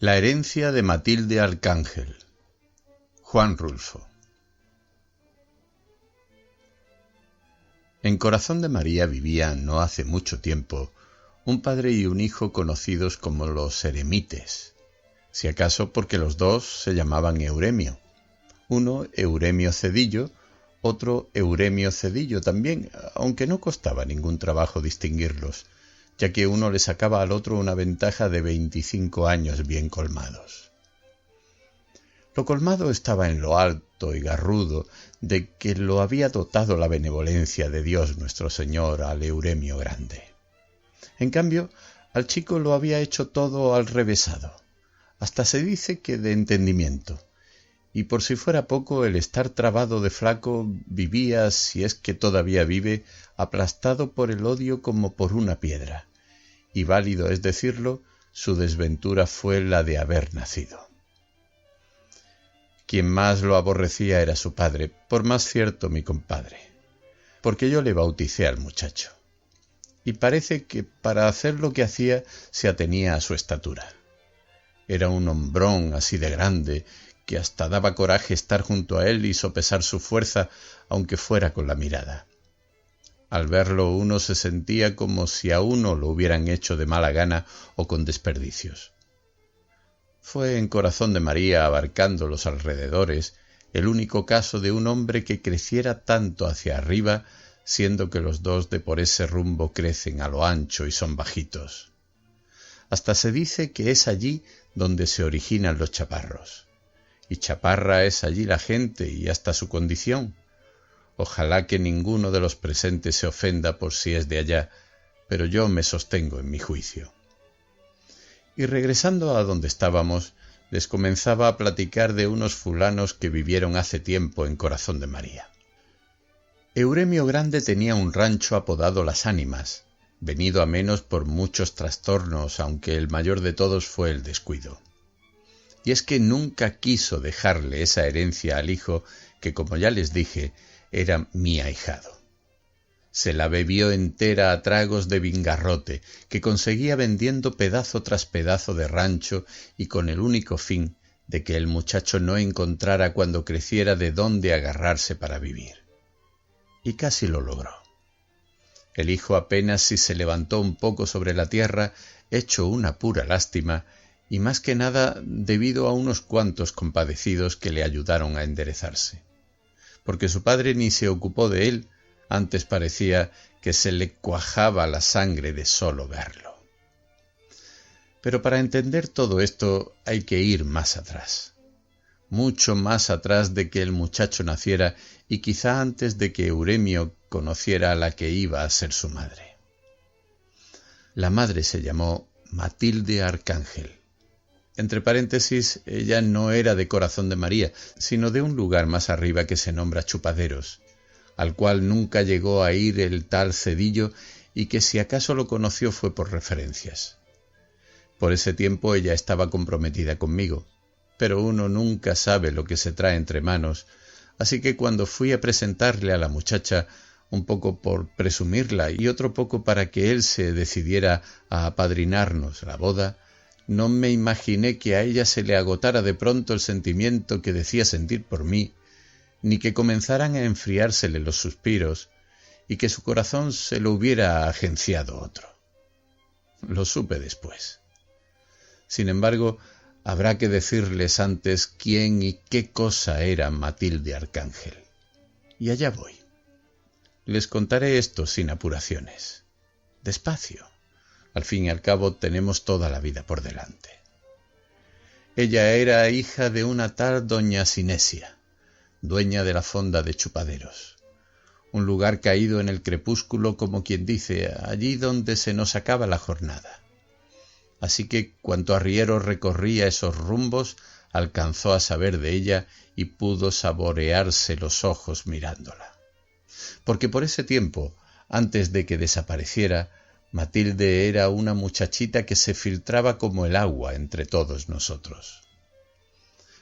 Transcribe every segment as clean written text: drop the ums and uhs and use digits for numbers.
La herencia de Matilde Arcángel. Juan Rulfo. En Corazón de María vivían, no hace mucho tiempo, un padre y un hijo conocidos como los eremites, si acaso porque los dos se llamaban Euremio. Uno Euremio Cedillo, otro Euremio Cedillo también, aunque no costaba ningún trabajo distinguirlos, ya que uno le sacaba al otro una ventaja de 25 años bien colmados. Lo colmado estaba en lo alto y garrudo de que lo había dotado la benevolencia de Dios nuestro Señor al Euremio grande. En cambio, al chico lo había hecho todo al revésado, hasta se dice que de entendimiento, y por si fuera poco el estar trabado de flaco vivía, si es que todavía vive, aplastado por el odio como por una piedra, y válido es decirlo, su desventura fue la de haber nacido. Quien más lo aborrecía era su padre, por más cierto mi compadre, porque yo le bauticé al muchacho, y parece que para hacer lo que hacía se atenía a su estatura. Era un hombrón así de grande, que hasta daba coraje estar junto a él y sopesar su fuerza, aunque fuera con la mirada. Al verlo uno se sentía como si a uno lo hubieran hecho de mala gana o con desperdicios. Fue en Corazón de María, abarcando los alrededores, el único caso de un hombre que creciera tanto hacia arriba, siendo que los dos de por ese rumbo crecen a lo ancho y son bajitos. Hasta se dice que es allí donde se originan los chaparros. Y chaparra es allí la gente y hasta su condición. Ojalá que ninguno de los presentes se ofenda por si es de allá, pero yo me sostengo en mi juicio. Y regresando a donde estábamos, les comenzaba a platicar de unos fulanos que vivieron hace tiempo en Corazón de María. Euremio Grande tenía un rancho apodado Las Ánimas, venido a menos por muchos trastornos, aunque el mayor de todos fue el descuido. Y es que nunca quiso dejarle esa herencia al hijo que, como ya les dije, era mi ahijado. Se la bebió entera a tragos de vingarrote, que conseguía vendiendo pedazo tras pedazo de rancho y con el único fin de que el muchacho no encontrara cuando creciera de dónde agarrarse para vivir. Y casi lo logró. El hijo apenas si se levantó un poco sobre la tierra, hecho una pura lástima, y más que nada debido a unos cuantos compadecidos que le ayudaron a enderezarse. Porque su padre ni se ocupó de él, antes parecía que se le cuajaba la sangre de solo verlo. Pero para entender todo esto hay que ir más atrás, mucho más atrás de que el muchacho naciera y quizá antes de que Euremio conociera a la que iba a ser su madre. La madre se llamó Matilde Arcángel. Entre paréntesis, ella no era de Corazón de María, sino de un lugar más arriba que se nombra Chupaderos, al cual nunca llegó a ir el tal Cedillo y que si acaso lo conoció fue por referencias. Por ese tiempo ella estaba comprometida conmigo, pero uno nunca sabe lo que se trae entre manos, así que cuando fui a presentarle a la muchacha, un poco por presumirla y otro poco para que él se decidiera a apadrinarnos la boda, no me imaginé que a ella se le agotara de pronto el sentimiento que decía sentir por mí, ni que comenzaran a enfriársele los suspiros, y que su corazón se lo hubiera agenciado otro. Lo supe después. Sin embargo, habrá que decirles antes quién y qué cosa era Matilde Arcángel. Y allá voy. Les contaré esto sin apuraciones. Despacio. Al fin y al cabo tenemos toda la vida por delante. Ella era hija de una tal doña Sinesia, dueña de la fonda de Chupaderos, un lugar caído en el crepúsculo como quien dice, allí donde se nos acaba la jornada. Así que cuanto arriero recorría esos rumbos, alcanzó a saber de ella y pudo saborearse los ojos mirándola. Porque por ese tiempo, antes de que desapareciera, Matilde era una muchachita que se filtraba como el agua entre todos nosotros.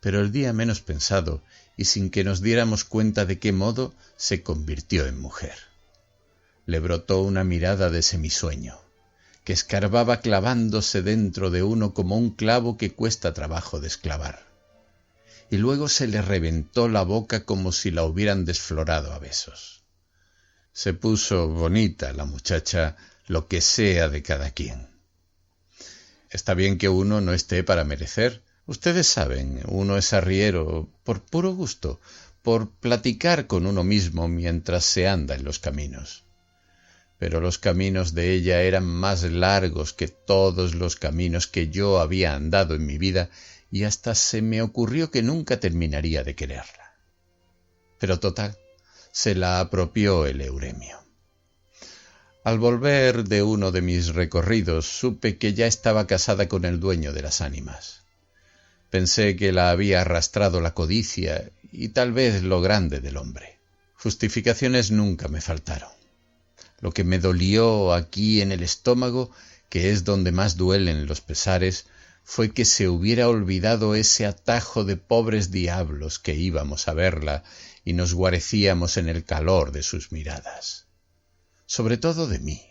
Pero el día menos pensado, y sin que nos diéramos cuenta de qué modo, se convirtió en mujer. Le brotó una mirada de semisueño, que escarbaba clavándose dentro de uno como un clavo que cuesta trabajo desclavar. Y luego se le reventó la boca como si la hubieran desflorado a besos. Se puso bonita la muchacha, lo que sea de cada quien. Está bien que uno no esté para merecer. Ustedes saben, uno es arriero por puro gusto, por platicar con uno mismo mientras se anda en los caminos. Pero los caminos de ella eran más largos que todos los caminos que yo había andado en mi vida, y hasta se me ocurrió que nunca terminaría de quererla. Pero total, se la apropió el Euremio. Al volver de uno de mis recorridos, supe que ya estaba casada con el dueño de las ánimas. Pensé que la había arrastrado la codicia y tal vez lo grande del hombre. Justificaciones nunca me faltaron. Lo que me dolió aquí en el estómago, que es donde más duelen los pesares, fue que se hubiera olvidado ese atajo de pobres diablos que íbamos a verla y nos guarecíamos en el calor de sus miradas. Sobre todo de mí,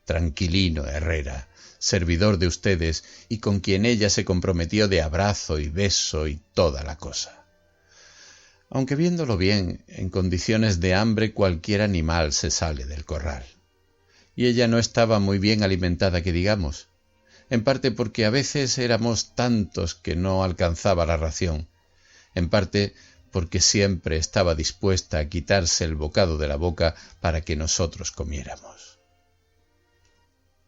Tranquilino Herrera, servidor de ustedes y con quien ella se comprometió de abrazo y beso y toda la cosa. Aunque viéndolo bien, en condiciones de hambre cualquier animal se sale del corral. Y ella no estaba muy bien alimentada que digamos, en parte porque a veces éramos tantos que no alcanzaba la ración, en parte porque siempre estaba dispuesta a quitarse el bocado de la boca para que nosotros comiéramos.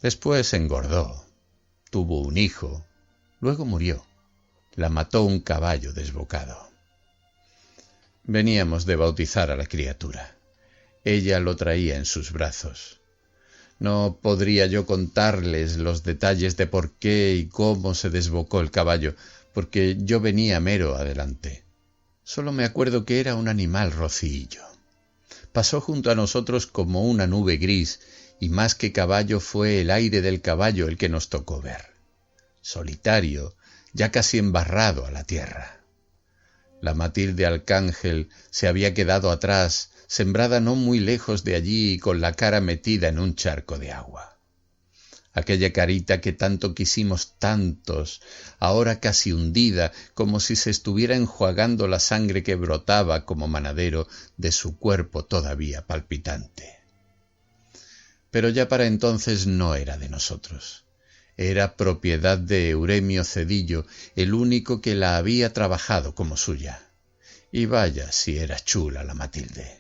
Después engordó, tuvo un hijo, luego murió, la mató un caballo desbocado. Veníamos de bautizar a la criatura. Ella lo traía en sus brazos. No podría yo contarles los detalles de por qué y cómo se desbocó el caballo, porque yo venía mero adelante. Solo me acuerdo que era un animal rocillo. Pasó junto a nosotros como una nube gris, y más que caballo fue el aire del caballo el que nos tocó ver. Solitario, ya casi embarrado a la tierra. La Matilde Arcángel se había quedado atrás, sembrada no muy lejos de allí y con la cara metida en un charco de agua. Aquella carita que tanto quisimos tantos, ahora casi hundida, como si se estuviera enjuagando la sangre que brotaba como manadero de su cuerpo todavía palpitante. Pero ya para entonces no era de nosotros. Era propiedad de Euremio Cedillo, el único que la había trabajado como suya. Y vaya si era chula la Matilde.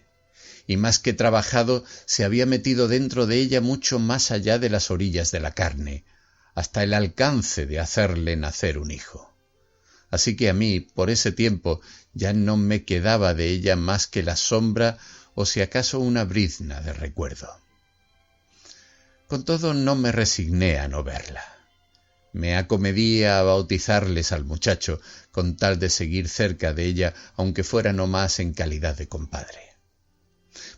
Y más que trabajado, se había metido dentro de ella mucho más allá de las orillas de la carne, hasta el alcance de hacerle nacer un hijo. Así que a mí, por ese tiempo, ya no me quedaba de ella más que la sombra o si acaso una brizna de recuerdo. Con todo no me resigné a no verla. Me acomedí a bautizarles al muchacho, con tal de seguir cerca de ella, aunque fuera no más en calidad de compadre.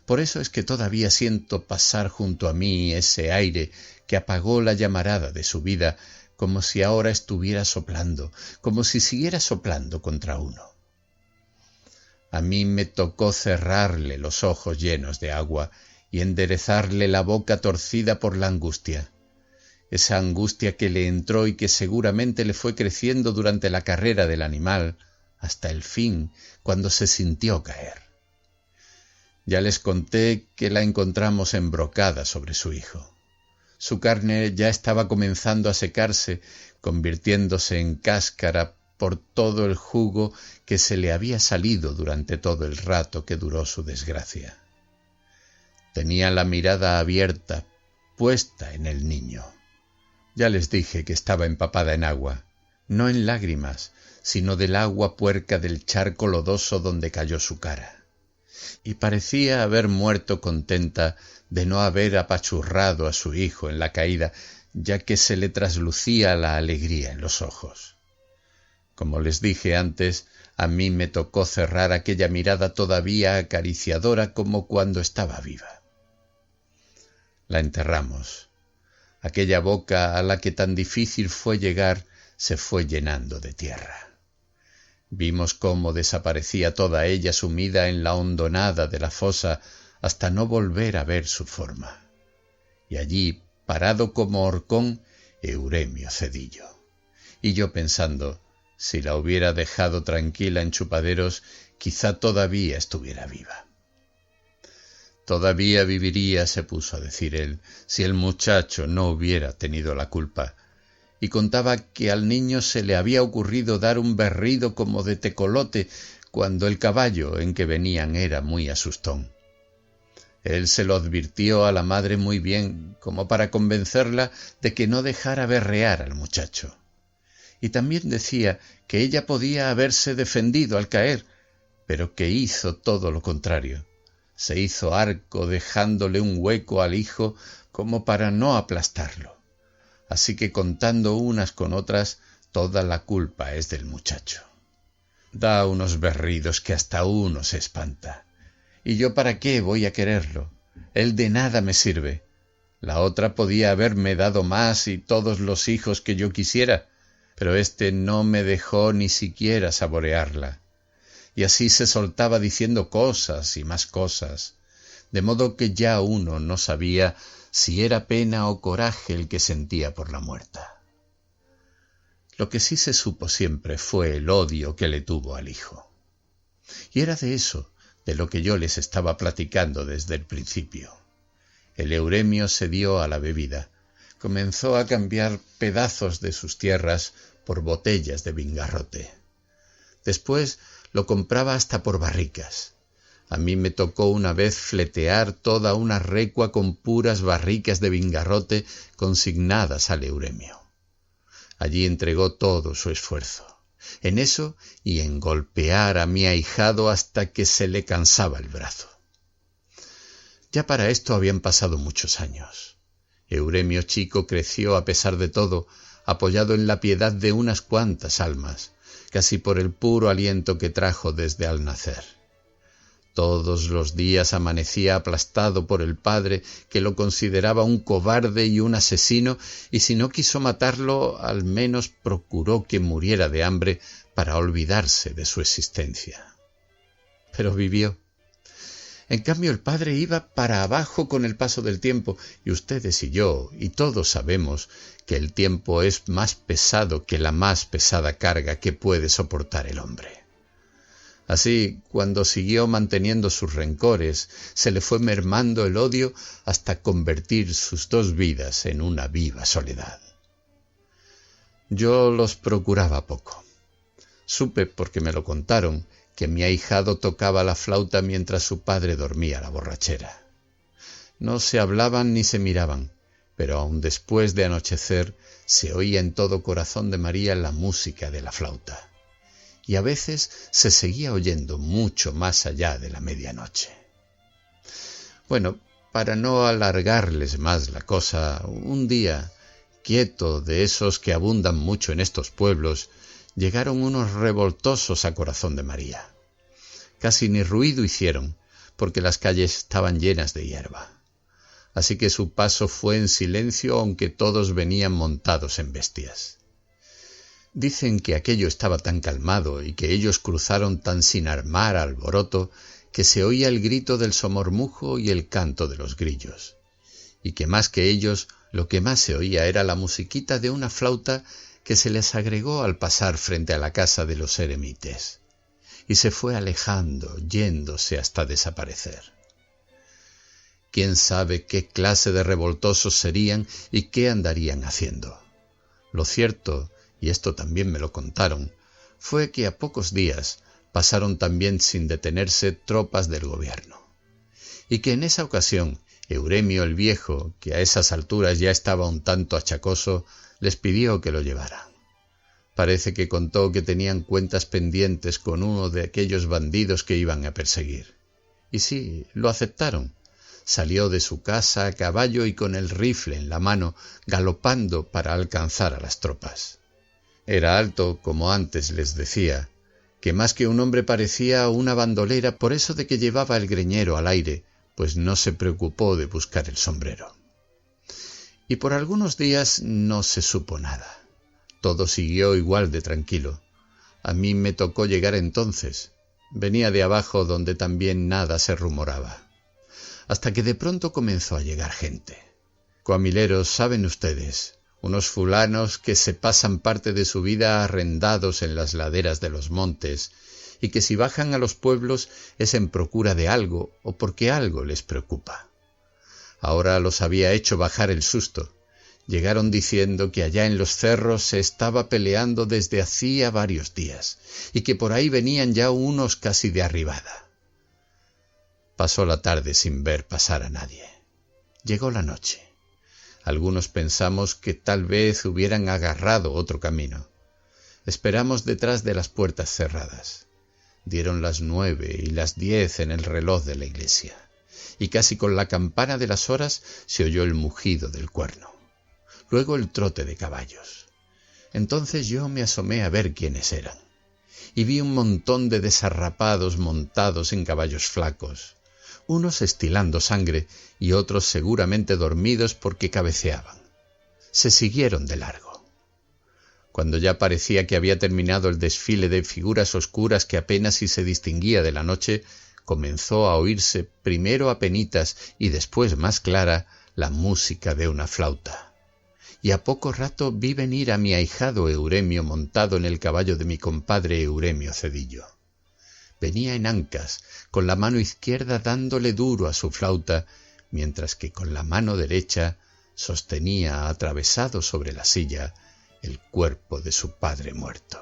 Por eso es que todavía siento pasar junto a mí ese aire que apagó la llamarada de su vida, como si ahora estuviera soplando, como si siguiera soplando contra uno. A mí me tocó cerrarle los ojos llenos de agua y enderezarle la boca torcida por la angustia, esa angustia que le entró y que seguramente le fue creciendo durante la carrera del animal, hasta el fin, cuando se sintió caer. Ya les conté que la encontramos embrocada sobre su hijo. Su carne ya estaba comenzando a secarse, convirtiéndose en cáscara por todo el jugo que se le había salido durante todo el rato que duró su desgracia. Tenía la mirada abierta, puesta en el niño. Ya les dije que estaba empapada en agua, no en lágrimas, sino del agua puerca del charco lodoso donde cayó su cara. Y parecía haber muerto contenta de no haber apachurrado a su hijo en la caída, ya que se le traslucía la alegría en los ojos. Como les dije antes, a mí me tocó cerrar aquella mirada todavía acariciadora como cuando estaba viva. La enterramos. Aquella boca a la que tan difícil fue llegar se fue llenando de tierra. Vimos cómo desaparecía toda ella sumida en la hondonada de la fosa hasta no volver a ver su forma. Y allí, parado como horcón, Euremio Cedillo. Y yo pensando, si la hubiera dejado tranquila en Chupaderos, quizá todavía estuviera viva. Todavía viviría, se puso a decir él, si el muchacho no hubiera tenido la culpa, y contaba que al niño se le había ocurrido dar un berrido como de tecolote cuando el caballo en que venían era muy asustón. Él se lo advirtió a la madre muy bien, como para convencerla de que no dejara berrear al muchacho. Y también decía que ella podía haberse defendido al caer, pero que hizo todo lo contrario. Se hizo arco dejándole un hueco al hijo como para no aplastarlo. Así que contando unas con otras, toda la culpa es del muchacho. Da unos berridos que hasta uno se espanta. ¿Y yo para qué voy a quererlo? Él de nada me sirve. La otra podía haberme dado más y todos los hijos que yo quisiera, pero éste no me dejó ni siquiera saborearla. Y así se soltaba diciendo cosas y más cosas, de modo que ya uno no sabía si era pena o coraje el que sentía por la muerta. Lo que sí se supo siempre fue el odio que le tuvo al hijo. Y era de eso de lo que yo les estaba platicando desde el principio. El Euremio se dio a la bebida, comenzó a cambiar pedazos de sus tierras por botellas de vingarrote. Después lo compraba hasta por barricas. A mí me tocó una vez fletear toda una recua con puras barricas de vingarrote consignadas al Euremio. Allí entregó todo su esfuerzo, en eso y en golpear a mi ahijado hasta que se le cansaba el brazo. Ya para esto habían pasado muchos años. Euremio chico creció a pesar de todo, apoyado en la piedad de unas cuantas almas, casi por el puro aliento que trajo desde al nacer. Todos los días amanecía aplastado por el padre, que lo consideraba un cobarde y un asesino, y si no quiso matarlo, al menos procuró que muriera de hambre para olvidarse de su existencia. Pero vivió. En cambio, el padre iba para abajo con el paso del tiempo, y ustedes y yo, y todos sabemos que el tiempo es más pesado que la más pesada carga que puede soportar el hombre. Así, cuando siguió manteniendo sus rencores, se le fue mermando el odio hasta convertir sus dos vidas en una viva soledad. Yo los procuraba poco. Supe, porque me lo contaron, que mi ahijado tocaba la flauta mientras su padre dormía la borrachera. No se hablaban ni se miraban, pero aun después de anochecer se oía en todo corazón de María la música de la flauta. Y a veces se seguía oyendo mucho más allá de la medianoche. Bueno, para no alargarles más la cosa, un día, quieto de esos que abundan mucho en estos pueblos, llegaron unos revoltosos a corazón de María. Casi ni ruido hicieron, porque las calles estaban llenas de hierba. Así que su paso fue en silencio, aunque todos venían montados en bestias. Dicen que aquello estaba tan calmado y que ellos cruzaron tan sin armar alboroto que se oía el grito del somormujo y el canto de los grillos, y que más que ellos lo que más se oía era la musiquita de una flauta que se les agregó al pasar frente a la casa de los eremites, y se fue alejando, yéndose hasta desaparecer. ¿Quién sabe qué clase de revoltosos serían y qué andarían haciendo? Lo cierto, y esto también me lo contaron, fue que a pocos días pasaron también sin detenerse tropas del gobierno, y que en esa ocasión Euremio el viejo, que a esas alturas ya estaba un tanto achacoso, les pidió que lo llevaran. Parece que contó que tenían cuentas pendientes con uno de aquellos bandidos que iban a perseguir. Y sí, lo aceptaron. Salió de su casa a caballo y con el rifle en la mano, galopando para alcanzar a las tropas. Era alto, como antes les decía, que más que un hombre parecía una bandolera por eso de que llevaba el greñero al aire, pues no se preocupó de buscar el sombrero. Y por algunos días no se supo nada. Todo siguió igual de tranquilo. A mí me tocó llegar entonces. Venía de abajo donde también nada se rumoraba. Hasta que de pronto comenzó a llegar gente. Coamileros, saben ustedes, unos fulanos que se pasan parte de su vida arrendados en las laderas de los montes y que si bajan a los pueblos es en procura de algo o porque algo les preocupa. Ahora los había hecho bajar el susto. Llegaron diciendo que allá en los cerros se estaba peleando desde hacía varios días y que por ahí venían ya unos casi de arribada. Pasó la tarde sin ver pasar a nadie. Llegó la noche. Algunos pensamos que tal vez hubieran agarrado otro camino. Esperamos detrás de las puertas cerradas. Dieron las 9 y las 10 en el reloj de la iglesia, y casi con la campana de las horas se oyó el mugido del cuerno. Luego el trote de caballos. Entonces yo me asomé a ver quiénes eran, y vi un montón de desarrapados montados en caballos flacos, unos estilando sangre y otros seguramente dormidos porque cabeceaban. Se siguieron de largo. Cuando ya parecía que había terminado el desfile de figuras oscuras que apenas si se distinguía de la noche, comenzó a oírse primero apenitas y después más clara la música de una flauta. Y a poco rato vi venir a mi ahijado Euremio montado en el caballo de mi compadre Euremio Cedillo. Venía en ancas, con la mano izquierda dándole duro a su flauta, mientras que con la mano derecha sostenía atravesado sobre la silla el cuerpo de su padre muerto.